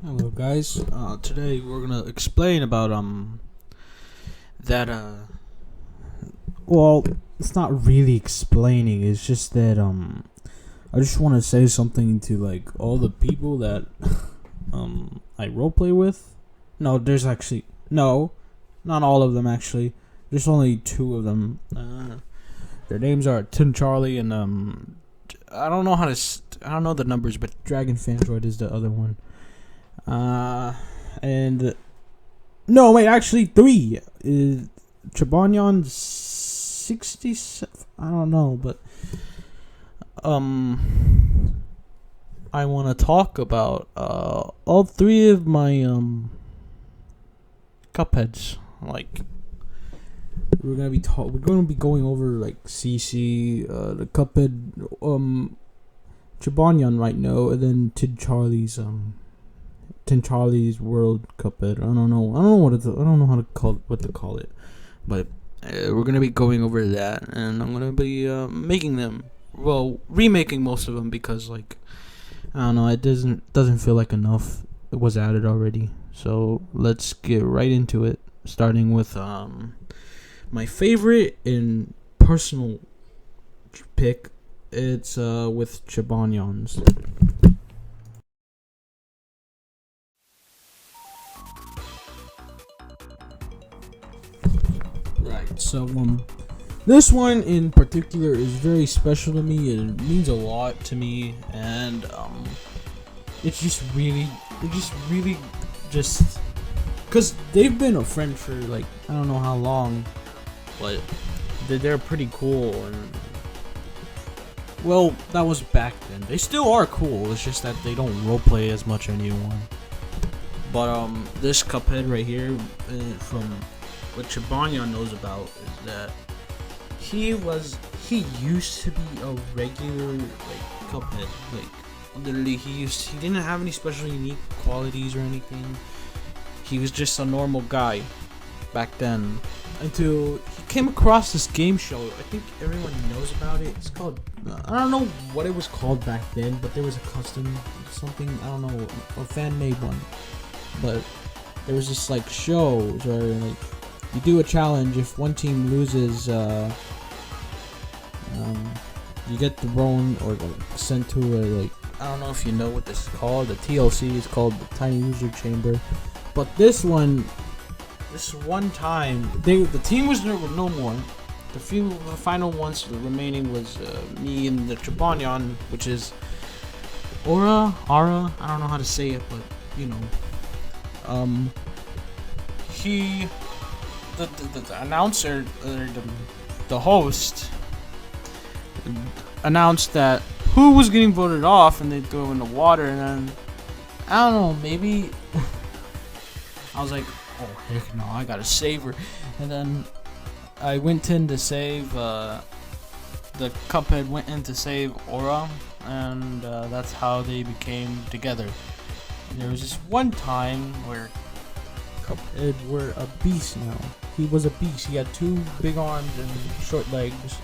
Hello guys. Today we're gonna explain about that well, it's not really explaining, it's just that I just wanna say something to like all the people that I roleplay with. No, there's actually not all of them actually. There's only two of them. Their names are Tin Charlie and I don't know I don't know the numbers, but Dragon Fandroid is the other one. And no, wait, actually three. Chabanyan 67. I don't know, but I want to talk about all three of my Cupheads. Like we're gonna be going over like CC, the Cuphead, Chabanyan right now, and then Tin Charlie's World Cuphead. I don't know how to call it, but we're gonna be going over that, and I'm gonna be making them. Well, remaking most of them because like I don't know, it doesn't feel like enough was added already. So let's get right into it, starting with my favorite and personal pick. It's with Chabanyans. Right. So this one in particular is very special to me. It means a lot to me, and it's just really just because they've been a friend for like I don't know how long, but they're pretty cool. And well, that was back then. They still are cool. It's just that they don't roleplay as much anymore. But this Cuphead right here, from what Chibanya knows about, is that he used to be a regular like Cuphead. Like literally, he didn't have any special unique qualities or anything. He was just a normal guy back then. Until he came across this game show. I think everyone knows about it. It's called I don't know what it was called back then, but there was a custom something, I don't know, a fan made one. But there was this like show where like you do a challenge. If one team loses, you get thrown or sent to a like I don't know if you know what this is called. The TLC is called the Tiny Loser Chamber. But this one time, the team was there with no more. The final ones remaining was me and the Chabanyan, which is Ara. I don't know how to say it, but you know, the announcer, the host, announced that who was getting voted off, and they threw him in the water, and then I don't know, maybe I was like, oh heck no, I gotta save her. And then I went in to save the Cuphead went in to save Aura, and that's how they became together. There was this one time where Cuphead were a beast now. He was a beast. He had two big arms and short legs.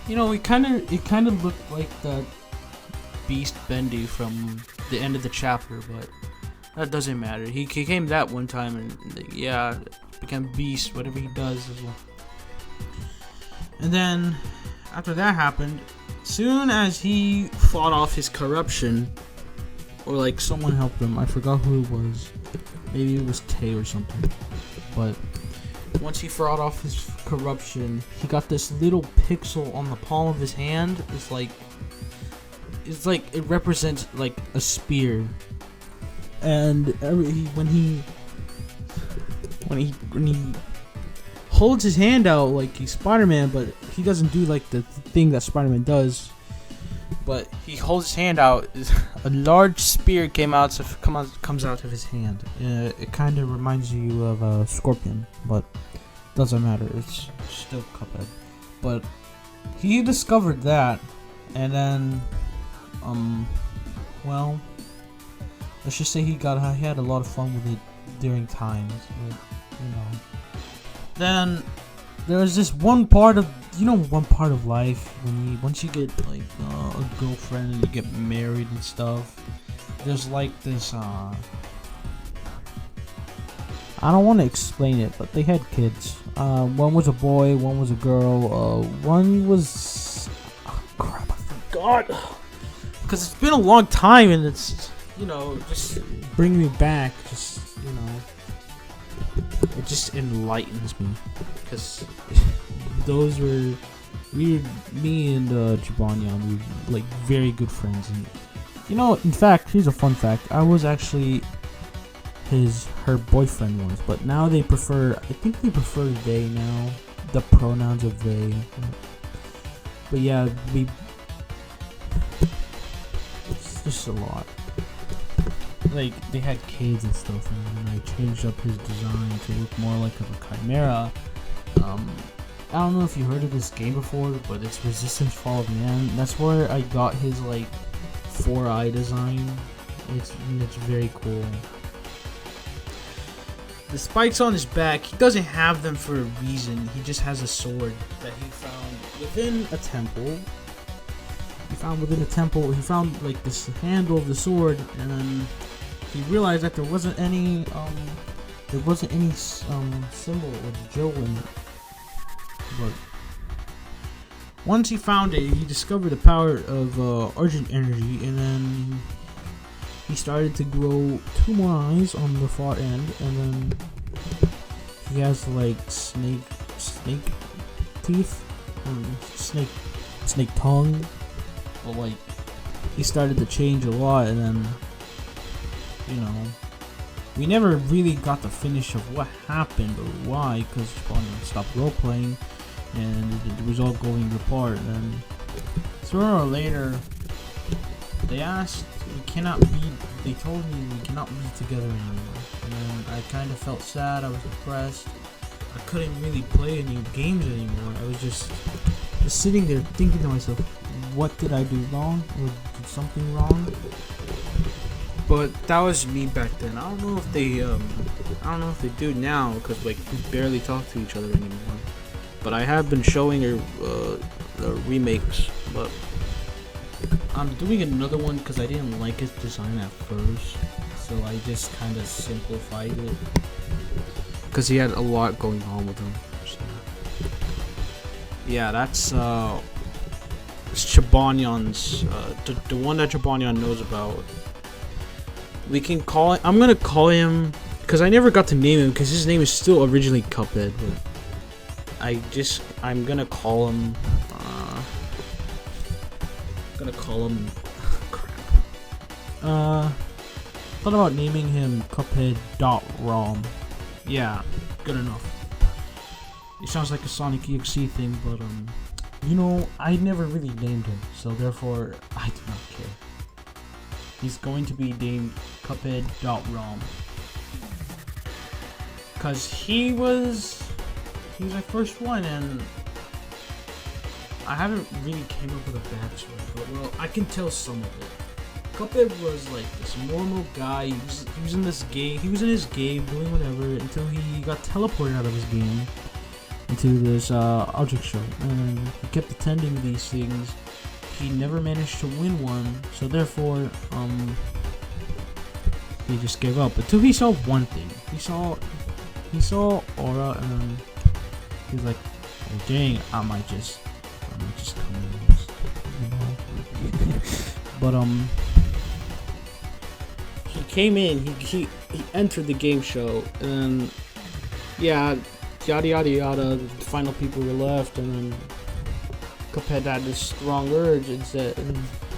You know, it kind of looked like that Beast Bendy from the end of the chapter, but that doesn't matter. He came that one time and yeah, became Beast, whatever he does as well. And then after that happened, soon as he fought off his corruption, or like someone helped him, I forgot who it was. Maybe it was Tay or something. But once he fought off his corruption, he got this little pixel on the palm of his hand. It's like it represents like a spear. And when he holds his hand out like he's Spider-Man, but he doesn't do like the thing that Spider-Man does. But he holds his hand out. A large spear comes out of his hand. It kind of reminds you of a Scorpion, but doesn't matter. It's still Cuphead. But he discovered that, and then well, let's just say he had a lot of fun with it during times, you know. Then there was this one part of life when once you get like a girlfriend and you get married and stuff, there's like this. I don't want to explain it, but they had kids. One was a boy, one was a girl. One was. Oh, crap! I forgot. Because it's been a long time, and it's just bring me back. Just it just enlightens me. Because those were me and Jabanya, we were like very good friends, and in fact, here's a fun fact. I was actually her boyfriend once, but now I think they prefer they now. The pronouns of they. But yeah, it's just a lot. Like, they had kids and stuff, and I changed up his design to look more like a chimera. I don't know if you heard of this game before, but it's Resistance Fall of Man. That's where I got his like 4-eye design. It's very cool. The spikes on his back, he doesn't have them for a reason. He just has a sword that he found within a temple. He found like this handle of the sword, and then he realized that there wasn't any symbol or Joe in it. But once he found it, he discovered the power of Argent energy, and then he started to grow 2 more eyes on the far end, and then he has like snake teeth, snake tongue. But like, he started to change a lot, and then we never really got the finish of what happened or why, because Spawn stopped role playing, and it was all going apart. And then sooner or later, they told me we cannot be together anymore. And then I kind of felt sad. I was depressed. I couldn't really play any games anymore. I was just sitting there thinking to myself, what did I do wrong, or did something wrong? But that was me back then. I don't know if they do now, because like we barely talk to each other anymore. But I have been showing her the remakes. But I'm doing another one because I didn't like his design at first, so I just kind of simplified it. Because he had a lot going on with him. So. Yeah, that's Chabanyan's the one that Chabanyan knows about. We can call it. I'm gonna call him because I never got to name him because his name is still originally Cuphead. But I'm gonna call him. Thought about naming him Cuphead.rom. Yeah, good enough. It sounds like a Sonic EXE thing, but I never really named him, so therefore I do not care. He's going to be named Cuphead.rom. Cause he was my first one, and I haven't really came up with a backstory, but well, I can tell some of it. Cuphead was like this normal guy. He was in this game. He was in his game doing whatever until he got teleported out of his game into this object show, and he kept attending these things. He never managed to win one, so therefore he just gave up until he saw one thing. He saw Aura, and he's like, oh dang, I might just come in this, but he came in, he entered the game show, and yeah, yada yada yada, the final people were left, and then Cuphead had this strong urge and said,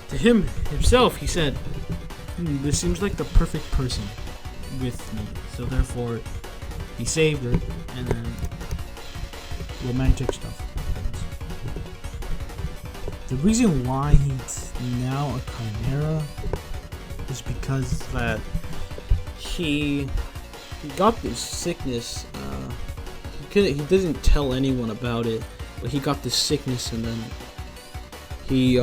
to himself, he said, this seems like the perfect person with me, so therefore he saved her, and then romantic stuff happens. The reason why he's now a chimera is because that he got this sickness. He didn't tell anyone about it, but he got this sickness, and then he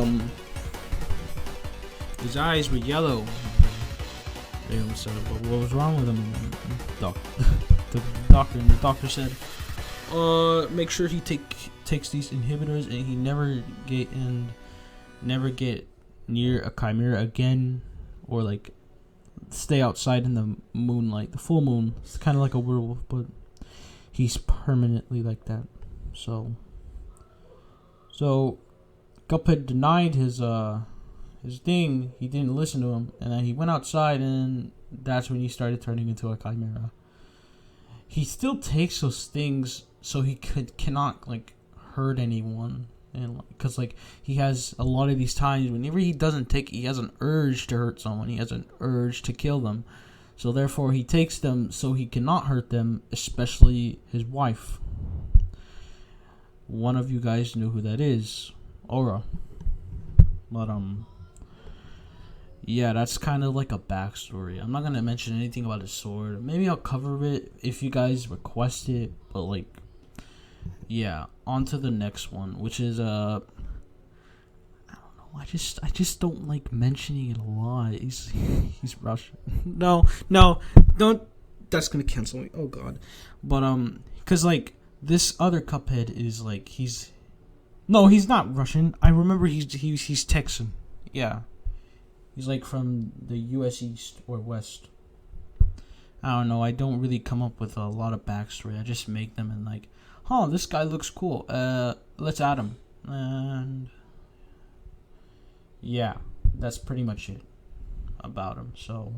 his eyes were yellow. So what was wrong with him? And the doctor said, make sure he takes these inhibitors, and he never get near a chimera again, or like stay outside in the moonlight, the full moon. It's kind of like a werewolf, but he's permanently like that. So Cuphead denied his thing. He didn't listen to him, and then he went outside, and that's when he started turning into a chimera. He still takes those things so he cannot like hurt anyone, and because like he has a lot of these times whenever he doesn't take, he has an urge to hurt someone. He has an urge to kill them. So therefore, he takes them so he cannot hurt them, especially his wife. One of you guys knew who that is, Aura. But yeah, that's kind of like a backstory. I'm not gonna mention anything about his sword. Maybe I'll cover it if you guys request it. But like, yeah, on to the next one, which is I don't know. I just don't like mentioning it a lot. He's Russian. No, don't. That's gonna cancel me. Oh God. But cause like this other Cuphead is like he's not Russian. I remember he's Texan. Yeah. He's like from the U.S. East or West. I don't know. I don't really come up with a lot of backstory. I just make them and like, this guy looks cool. Let's add him. And yeah, that's pretty much it about him. So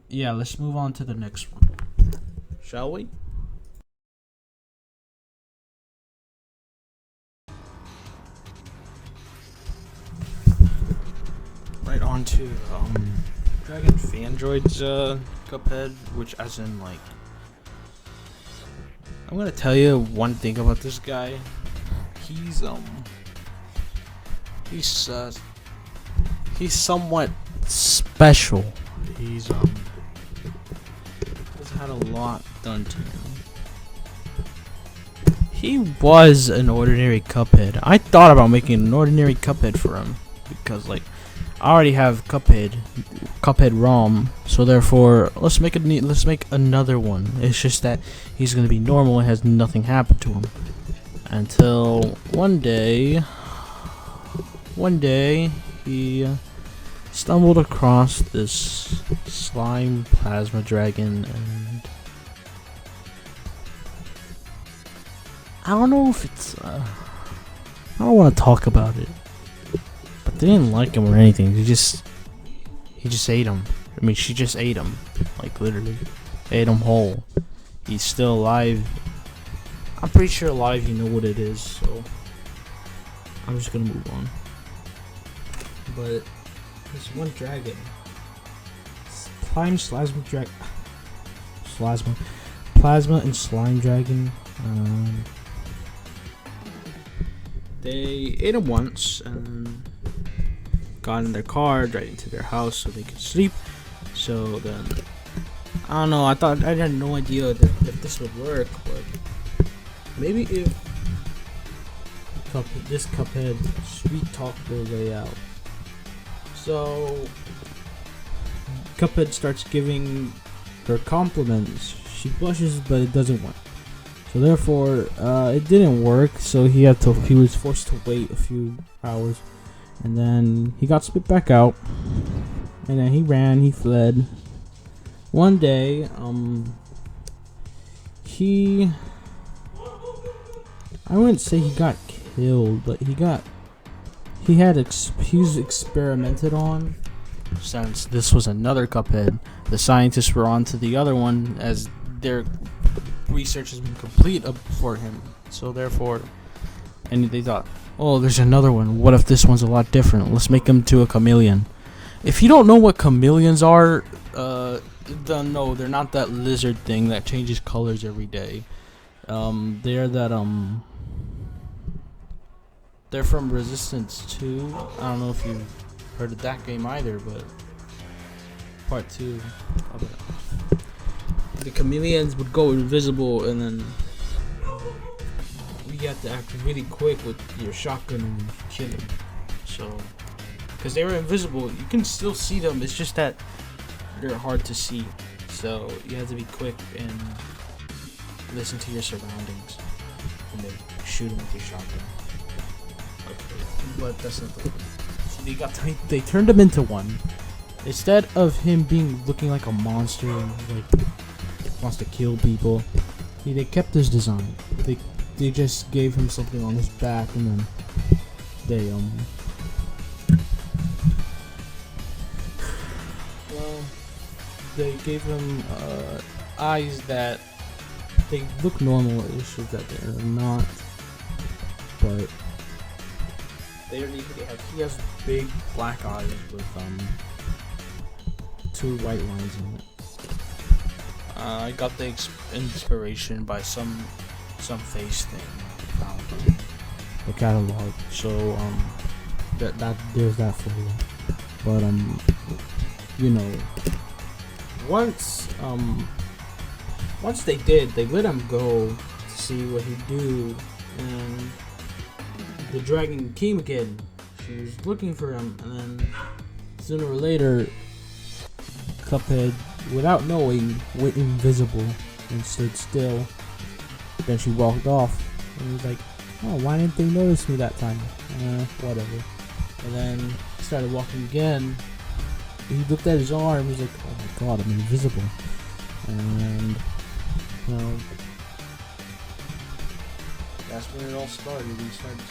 yeah, let's move on to the next one. Shall we? Right on to Dragon Fandroid's Cuphead, which as in like, I'm gonna tell you one thing about this guy. He's somewhat special. He's had a lot done to him. He was an ordinary Cuphead. I thought about making an ordinary Cuphead for him because like I already have Cuphead ROM, so therefore let's make another one. It's just that he's gonna be normal and has nothing happen to him until one day he stumbled across this slime plasma dragon, and I don't know if it's I don't want to talk about it. They didn't like him or anything. He just ate him. I mean, she just ate him, like literally, ate him whole. He's still alive. I'm pretty sure alive. You know what it is. So I'm just gonna move on. But this one dragon, plasma and slime dragon. They ate him once and got in their car, right into their house so they could sleep. So then, I don't know, I had no idea that this would work, but maybe if this Cuphead sweet talked their way out. So Cuphead starts giving her compliments. She blushes, but it doesn't work. So therefore, it didn't work. So he was forced to wait a few hours. And then he got spit back out, and then he fled. One day, I wouldn't say he got killed, but he was experimented on. Since this was another Cuphead, the scientists were on to the other one as their research has been complete for him. So therefore, and they thought, oh, there's another one. What if this one's a lot different? Let's make him to a chameleon. If you don't know what chameleons are, then no, they're not that lizard thing that changes colors every day. They're from Resistance 2. I don't know if you've heard of that game either, but part 2 of it. The chameleons would go invisible, and then you have to act really quick with your shotgun and kill them. So, because they were invisible, you can still see them. It's just that they're hard to see. So you have to be quick and listen to your surroundings, and then shoot them with your shotgun. Okay, but that's not the point. So they turned them into one. instead of him being looking like a monster, like wants to kill people, they kept his design. They just gave him something on his back, and then they well, they gave him eyes that they look normal. It's just that they're not, but he has big black eyes with 2 white lines in it. I got the inspiration by some face thing I found on the catalog. So that there's that for you. But you know, once they let him go to see what he'd do, and the dragon came again. She was looking for him, and then sooner or later, Cuphead, without knowing, went invisible and stood still. Then she walked off, and he was like, "Oh, why didn't they notice me that time?" Whatever. And then he started walking again. He looked at his arm. He's like, "Oh my god, I'm invisible." And that's when it all started. He started to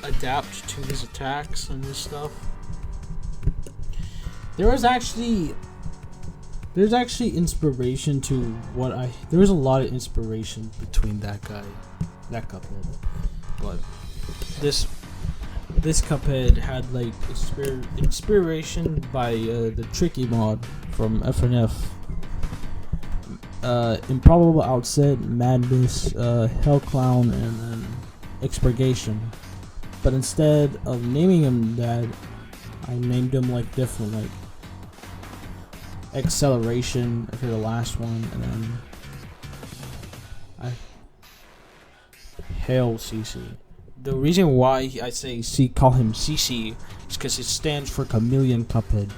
adapt to his attacks and his stuff. There's actually inspiration to there was a lot of inspiration between that Cuphead, but this Cuphead had like inspiration by the Tricky mod from FNF, Improbable Outset, Madness, Hell Clown, and then Expurgation. But instead of naming him that, I named him like different, like Acceleration for the last one, and then Hail CC. The reason why I call him CC is because it stands for Chameleon Cuphead.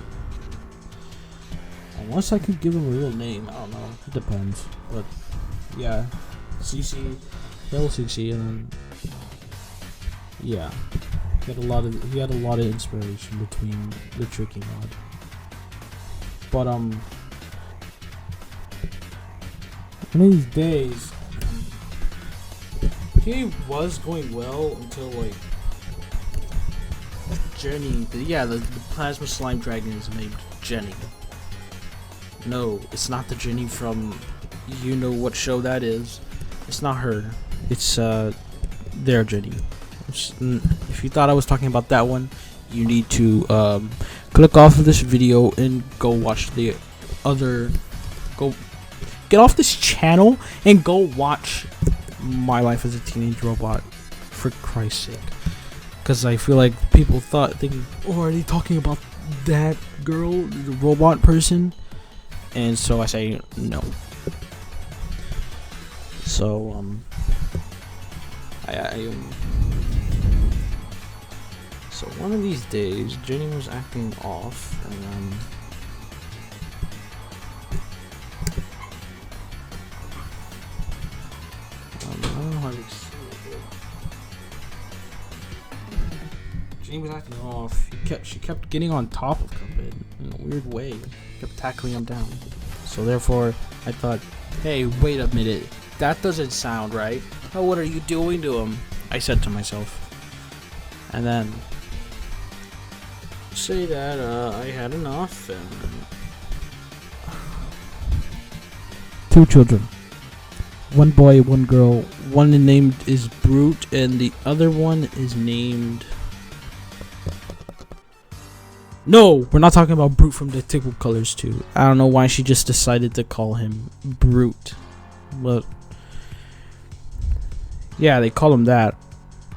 Unless I could give him a real name, I don't know. It depends. But yeah, CC, Hail CC, and then yeah, he had a lot of inspiration between the Tricky mod. But one of these days, he was going well until like Jenny. The plasma slime dragon is named Jenny. No, it's not the Jenny from you know what show that is. It's not her. It's their Jenny. If you thought I was talking about that one, you need to click off of this video and go watch the other. Go get off this channel and go watch My Life as a Teenage Robot, for Christ's sake. Because I feel like people thinking, oh, are they talking about that girl, the robot person? And so I say no. So so one of these days, Jenny was acting off, and I don't know how to explain it. Jenny was acting off. She kept getting on top of Cuphead in a weird way. Kept tackling him down. So therefore, I thought, hey, wait a minute. That doesn't sound right. Oh, what are you doing to him? I said to myself. And then say that I had enough, and 2 children, 1 boy, 1 girl. One named is Brute, and the other one is named. No, we're not talking about Brute from Detective Colors 2. I don't know why she just decided to call him Brute, but yeah, they call him that.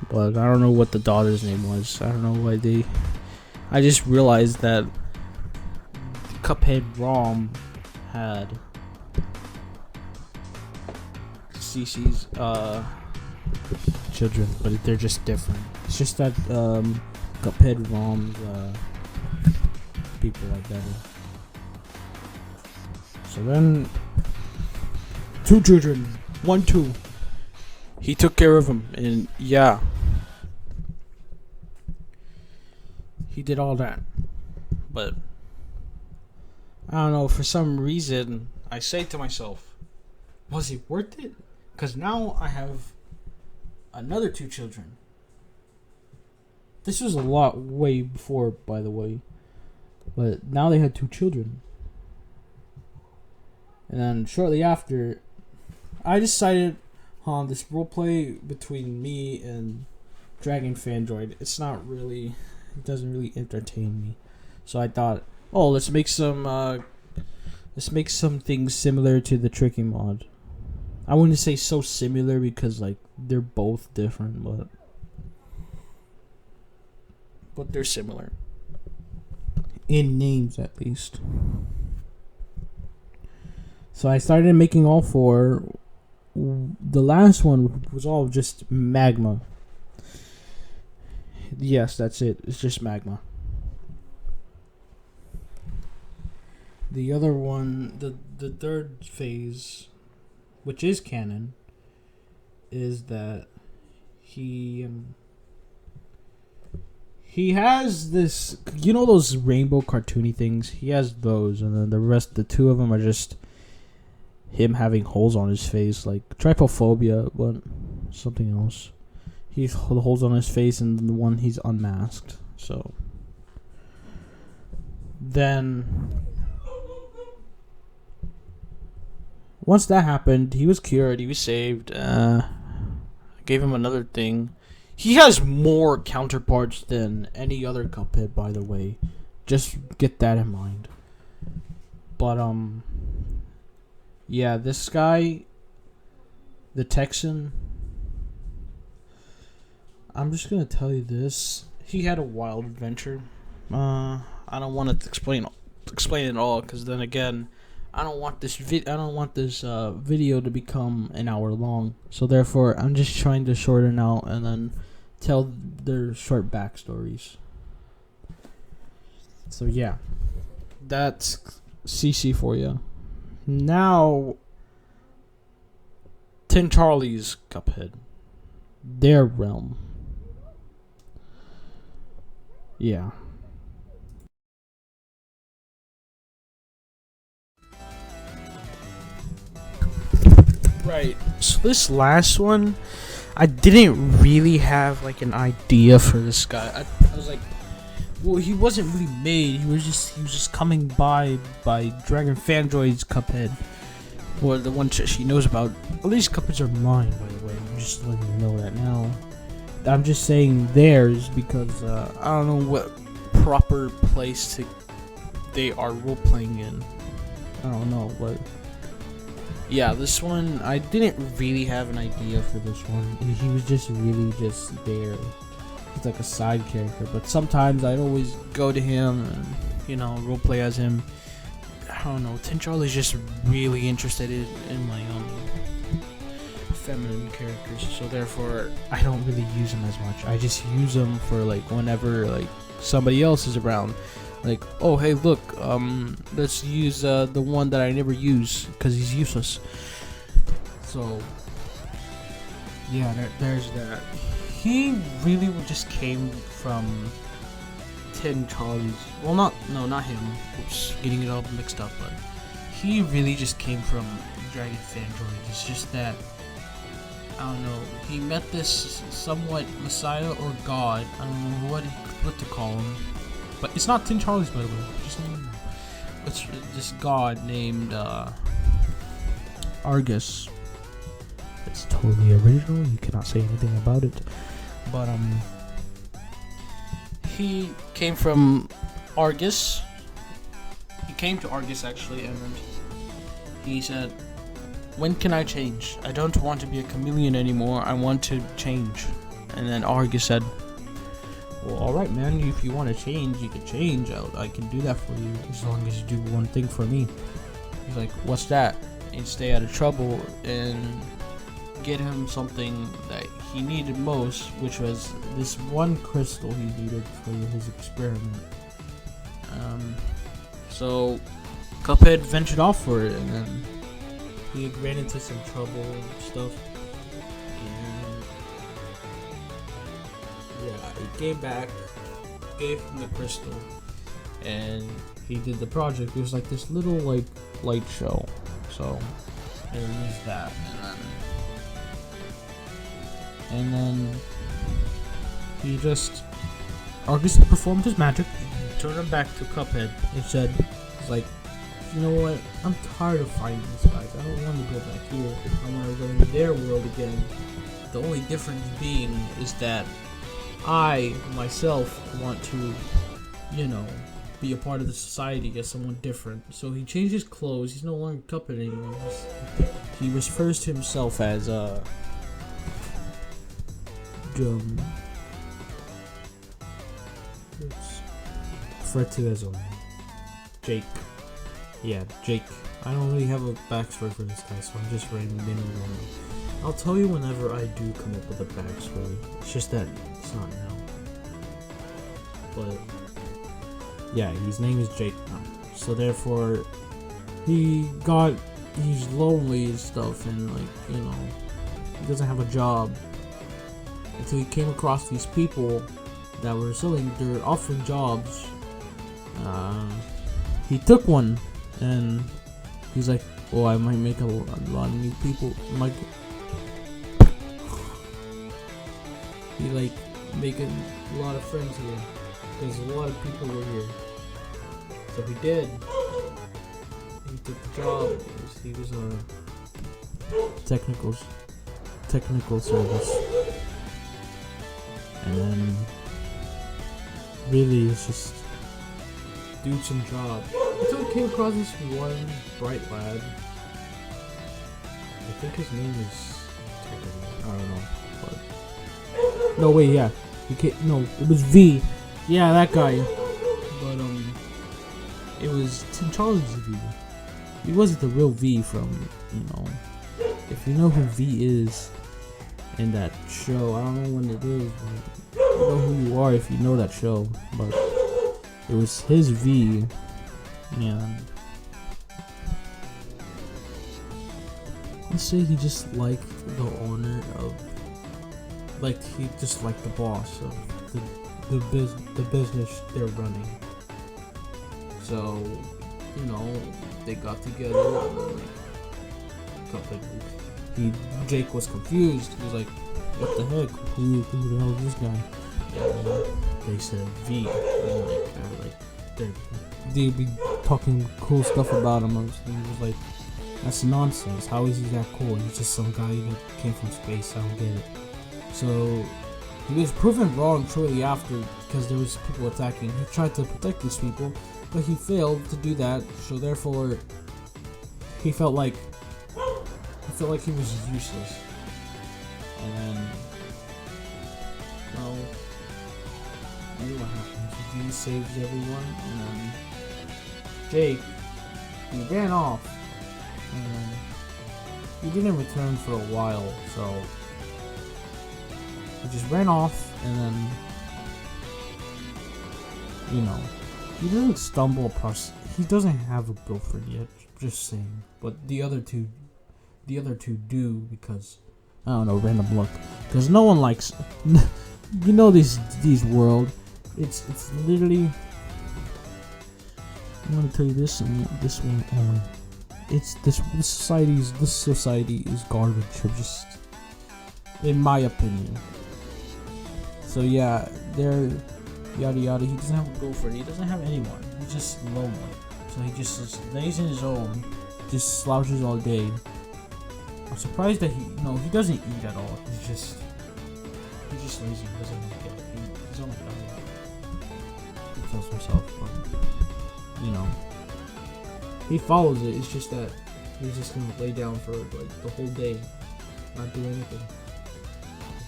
But I don't know what the daughter's name was. I don't know why they. I just realized that Cuphead ROM had CC's children, but they're just different. It's just that Cuphead ROM's people are better. So then, 2 children, 1, 2. He took care of him, and yeah, he did all that. But I don't know, for some reason, I say to myself, was it worth it? Because now I have another 2 children. This was a lot way before, by the way. But now they had 2 children. And then shortly after, I decided on this roleplay between me and Dragon Fandroid. It doesn't really entertain me. So I thought, oh, let's make some things similar to the tricking mod. I wouldn't say so similar because like they're both different, but they're similar in names at least. So I started making all 4. The last one was all just magma. Yes, that's it. It's just magma. The other one, the third phase, which is canon, is that he has this, those rainbow cartoony things. He has those, and then the 2 of them are just him having holes on his face, like trypophobia, but something else. He's the holes on his face, and the one he's unmasked. So then, once that happened, he was cured. He was saved. I gave him another thing. He has more counterparts than any other Cuphead, by the way. Just get that in mind. But yeah, this guy, the Texan, I'm just gonna tell you this. He had a wild adventure. I don't want to explain it all, because then again, I don't want this video to become an hour long. So therefore, I'm just trying to shorten out and then tell their short backstories. So yeah, that's CC for you. Now, Tin Charlie's Cuphead, their realm. Yeah. Right. So this last one, I didn't really have like an idea for this guy. I was like, well, he wasn't really made. He was just coming by Dragon Fandroid's Cuphead, or the one she knows about. All these Cupheads are mine, by the way. I'm just letting you know that now. I'm just saying theirs because I don't know what proper place they are role playing in. I don't know, but yeah, this one I didn't really have an idea for this one. He was just really just there. He's like a side character, but sometimes I'd always go to him and roleplay as him. I don't know. Tin Charlie's just really interested in my feminine characters, so therefore I don't really use him as much. I just use him for like whenever like somebody else is around. Like, oh hey, look, let's use the one that I never use because he's useless. So yeah, there's that. He really just came from Tin Charlie's. Well, not him. Oops, getting it all mixed up. But he really just came from Dragon Fandroid. It's just that, I don't know, he met this somewhat Messiah or God. I don't know what to call him. But it's not Tin Charlie's, by the way. Just let me know. It's this God named Argus. It's totally original. You cannot say anything about it. But he came from Argus. He came to Argus actually, and then he said, "When can I change? I don't want to be a chameleon anymore. I want to change." And then Argus said, "Well, alright, man, if you want to change, you can change. I can do that for you, as long as you do one thing for me." He's like, "What's that?" And stay out of trouble and get him something that he needed most, which was this one crystal he needed for his experiment. So Cuphead ventured off for it, and then he ran into some trouble and stuff. Yeah, he came back, gave him the crystal, and he did the project, it was like this little like light show. So there is that, and then he just Argus performed his magic, turned him back to Cuphead, and said, "It's like, you know what? I'm tired of fighting these guys. I don't want to go back here. I want to go into their world again. The only difference being is that I myself want to, you know, be a part of the society as someone different." So he changed his clothes. He's no longer Cuphead anymore. He refers to himself as referred to as Jake. Yeah, Jake. I don't really have a backstory for this guy, so I'm just writing the name of him. I'll tell you whenever I do come up with a backstory. It's just that it's not now. But yeah, his name is Jake now. So therefore, he's lonely and stuff, and like, you know, he doesn't have a job until he came across these people that were they're offering jobs. He took one, and he's like, "Oh, I might make a lot of new people. He like making a lot of friends here because a lot of people were here." So he did. He took the job. He was a technical service, and then really it's just do some job. Until he came across this one bright lad. I think his name is I don't know. But no, wait, yeah. It was V. Yeah, that guy. But it was Tim Charles' V. He wasn't the real V from, you know, if you know who V is in that show. I don't know when it is, but you know who you are if you know that show. But it was his V, and let's say he just liked the owner of, like, he just liked the boss of the business they're running. So, you know, they got together, and like, Jake was confused. He was like, "What the heck? Who the hell is this guy?" And they said V, and they'd be talking cool stuff about him. And he was like, "That's nonsense. How is he that cool? He's just some guy that came from space. I don't get it." So he was proven wrong shortly after because there was people attacking. He tried to protect these people, but he failed to do that. So therefore, he felt like he was useless. And then, well, you know what happens? He saves everyone, and then Jake, he ran off, and he didn't return for a while. So he just ran off, and then, you know, he doesn't stumble across. He doesn't have a girlfriend yet. Just saying, but the other two do, because I don't know, random luck. Because no one likes, you know, these world. It's literally. I'm gonna tell you this one only. It's this society is garbage. Just in my opinion. So yeah, they're yada yada. He doesn't have a girlfriend. He doesn't have anyone. He's just lonely. So he just lays in his own, just slouches all day. I'm surprised that he doesn't eat at all. He's just lazy. He doesn't want to get it. He's on a diet. He tells himself, but you know, he follows it. It's just that he's just gonna lay down for like the whole day, not do anything,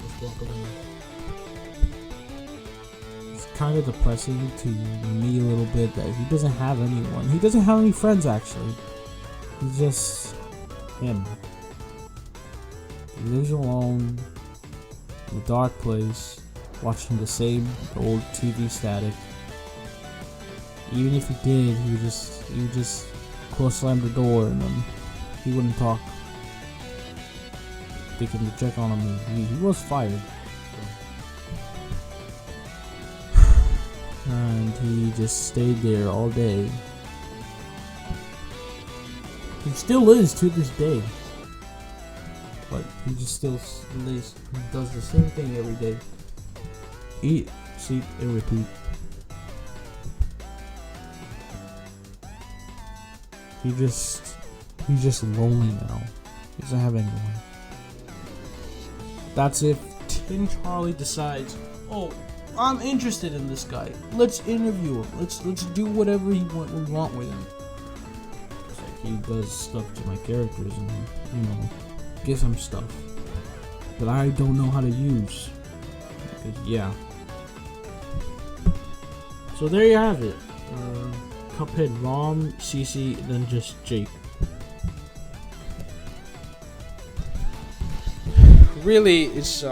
just walk around. It's kind of depressing to me a little bit that he doesn't have anyone. He doesn't have any friends actually. He's just him. He lives alone in a dark place, watching the same old TV static. Even if he did, he would just close slam the door, and then he wouldn't talk. Thinking to check on him. He was fired, and he just stayed there all day. He still is to this day. But he just still lives. He does the same thing every day. Eat, sleep, and repeat. He's just lonely now. He doesn't have anyone. That's if Tin Charlie decides, oh, I'm interested in this guy. Let's interview him. Let's do whatever we want with him. It's like he does stuff to my characters and, you know, gives them stuff that I don't know how to use. Because, yeah. So there you have it. Cuphead Rom, CC, then just Jake. Really, it's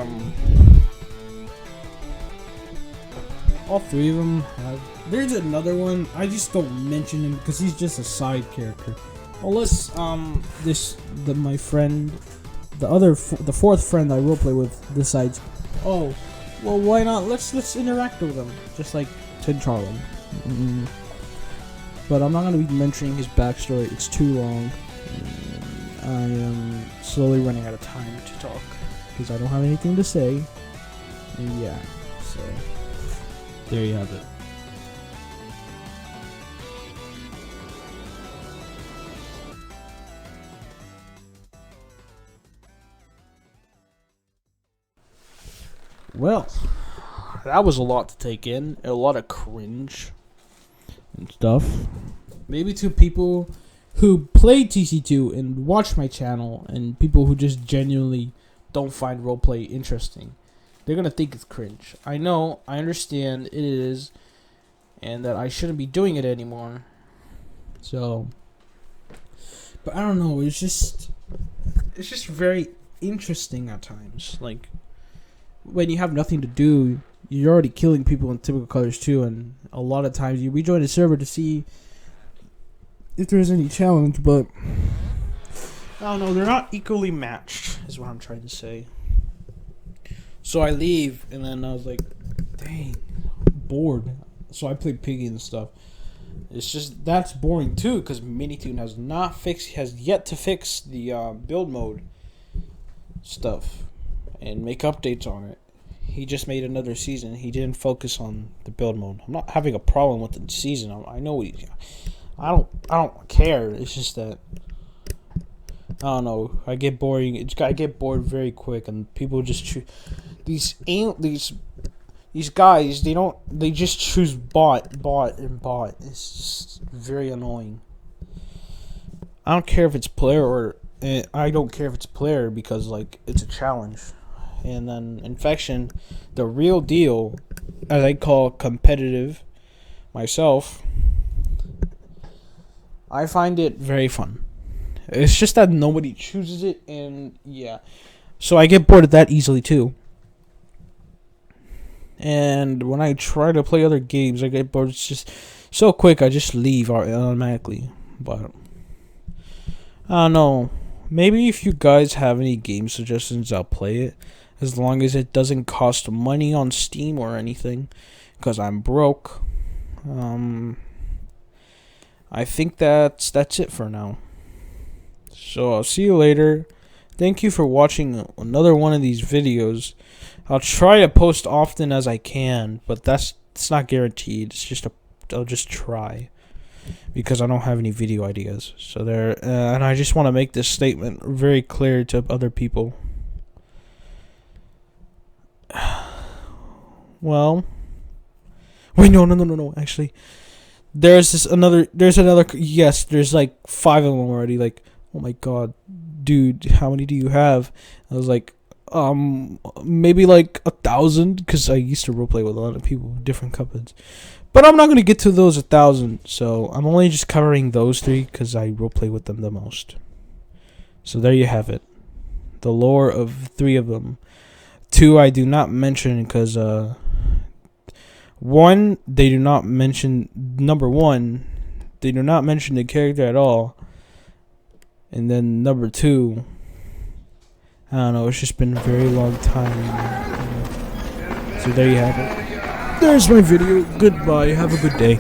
all three of them have. There's another one. I just don't mention him because he's just a side character. Unless my friend, the fourth friend I roleplay with decides, oh, well, why not? Let's interact with him, just like Tin Charlie. But I'm not gonna be mentioning his backstory. It's too long. I am slowly running out of time to talk because I don't have anything to say. And yeah, so there you have it. Well, that was a lot to take in. A lot of cringe and stuff. Maybe to people who play TC2 and watch my channel, and people who just genuinely don't find roleplay interesting, they're gonna think it's cringe. I know, I understand it is, and that I shouldn't be doing it anymore. So, but I don't know. It's just very interesting at times. Like when you have nothing to do, you're already killing people in typical colors too, and a lot of times you rejoin the server to see if there's any challenge, but I don't know, they're not equally matched, is what I'm trying to say. So I leave, and then I was like, dang, I'm bored. So I played Piggy and stuff. It's just, that's boring too, because Minitoon has yet to fix the build mode stuff and make updates on it. He just made another season. He didn't focus on the build mode. I'm not having a problem with the season. I know I don't care. It's just that I don't know. I get boring. I get bored very quick, and people just these guys. They just choose bot. It's just very annoying. I don't care if it's player or I don't care if it's player because like it's a challenge. And then Infection, the real deal, as I call competitive myself, I find it very fun. It's just that nobody chooses it, and yeah. So I get bored of that easily too. And when I try to play other games, I get bored. It's just so quick, I just leave automatically. But I don't know. Maybe if you guys have any game suggestions, I'll play it. As long as it doesn't cost money on Steam or anything. Because I'm broke. I think that's it for now. So I'll see you later. Thank you for watching another one of these videos. I'll try to post often as I can, but it's not guaranteed. It's just I'll just try because I don't have any video ideas. So there, and I just want to make this statement very clear to other people. Well, wait, no. Actually, there's another. Yes, there's like 5 of them already. Like, oh my god, dude, how many do you have? I was like, maybe like 1,000, because I used to roleplay with a lot of people with different Cupheads. But I'm not gonna get to those 1,000, so I'm only just covering those 3 because I roleplay with them the most. So there you have it, the lore of 3 of them. 2 I do not mention because 1, they do not mention number 1. They do not mention the character at all. And then number 2, I don't know, it's just been a very long time. So there you have it. There's my video. Goodbye. Have a good day.